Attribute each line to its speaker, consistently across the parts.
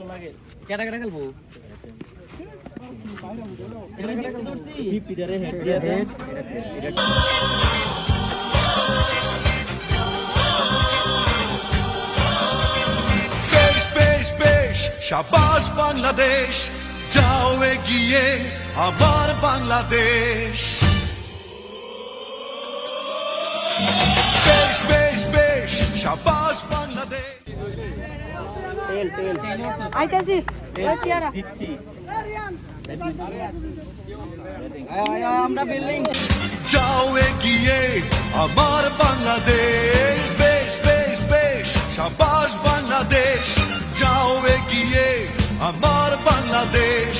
Speaker 1: কেটা কেটা খেলবো
Speaker 2: শাবাশ বাংলাদেশ যাও এগিয়ে আমার বাংলাদেশ বেশ বেশ বেশ শাবাশ বাংলাদেশ
Speaker 3: আইতাছি
Speaker 1: দিচ্ছি
Speaker 3: আমরা বিল্ডিং
Speaker 2: যাও এগিয়ে আমার বাংলাদেশ বেশ বেশ বেশ শাবাশ বাংলাদেশ যাও এগিয়ে আমার বাংলাদেশ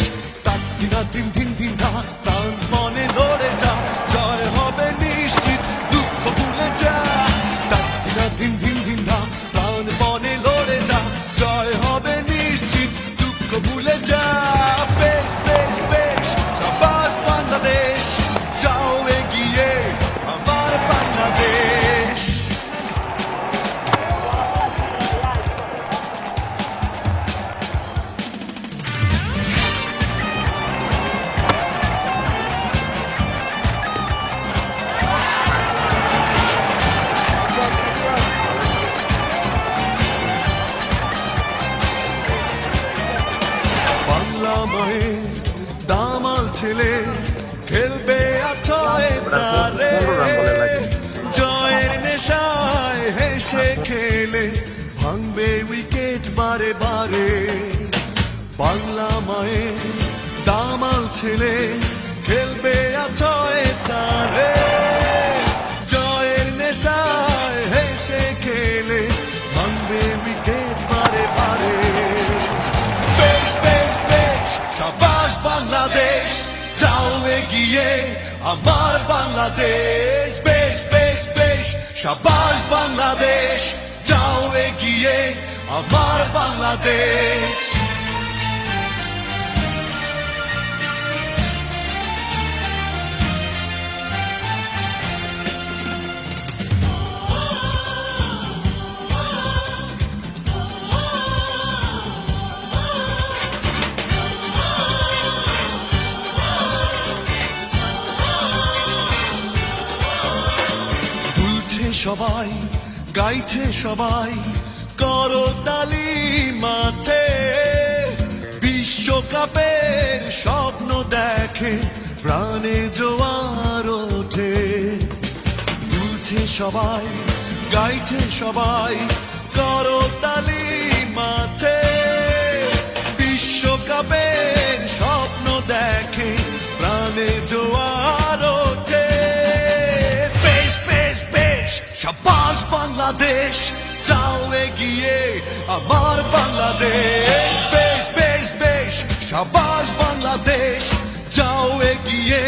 Speaker 2: তাক দিনা দিন দিন দিন রাত প্রাণ মনে লড়ে যা জয় হবে নিশ্চিত দুঃখ ভুলে যা তাক দিনা দিন দিন দিন রাত প্রাণ মনে লড়ে যা জয় হবে নিশ্চিত দুঃখ ভুলে যা বেশ বেশ বেশ শাবাশ বাংলাদেশ যাও এগিয়ে আমার বাংলাদেশ বাংলা মায়ের দামাল ছেলে খেলবে আছয় চারে জয়ের নেশায় হেসে খেলে ভাঙবে উইকেট বারে বারে বাংলা মায়ের দামাল ছেলে খেলবে আছয় চারে জয়ের নেশায় হেসে খেলে ভাঙবে উইকেট বারে বারে বেশ বেশ বেশ শাবাশ বাংলাদেশ যাও এগিয়ে আমার বাংলাদেশ বেশ বেশ বেশ শাবাশ বাংলাদেশ যাও এগিয়ে আমার বাংলাদেশ সবাই গাইছে সবাই করতালি মাঠে বিশ্বকাপের স্বপ্ন দেখে প্রাণে জোয়ার ওঠে দুলছে সবাই গাইছে সবাই করতালি মাঠে বিশ্বকাপের স্বপ্ন দেখে প্রাণে জোয়ার ওঠে শাবাশ বাংলাদেশ যাও এগিয়ে আমার বাংলাদেশ বেশ বেশ বেশ শাবাশ বাংলাদেশ যাও এগিয়ে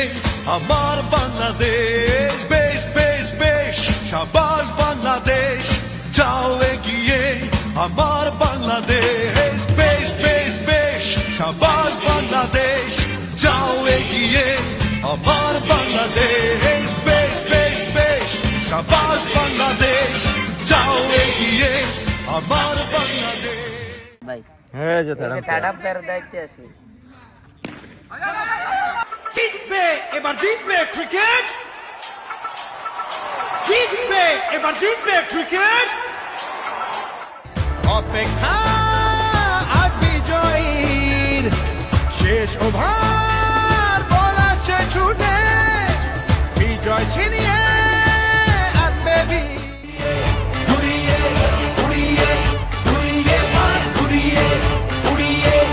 Speaker 2: আমার বাংলাদেশ বেশ বেশ বেশ শাবাশ বাংলাদেশ যাও এগিয়ে আমার বাংলাদেশ বেশ বেশ বেশ শাবাশ বাংলাদেশ যাও এগিয়ে আমার বাংলাদেশ বেশ বেশ বেশ শাবাশ বাংলাদেশ যাও এগিয়ে আমার বাংলাদেশ
Speaker 3: ভাই
Speaker 1: হ্যাঁ যে তারা
Speaker 3: টাটা পের দাইতে আছে
Speaker 4: জিতবে এবার জিতবে ক্রিকেট জিতবে এবার জিতবে ক্রিকেট অপেক্ষা আজ বিজয়ীর শেষ ওভার বল আসছে ছুটে বিজয় ছিনিয়ে আনবে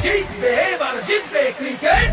Speaker 5: জিতবে এবার জিতবে ক্রিকেট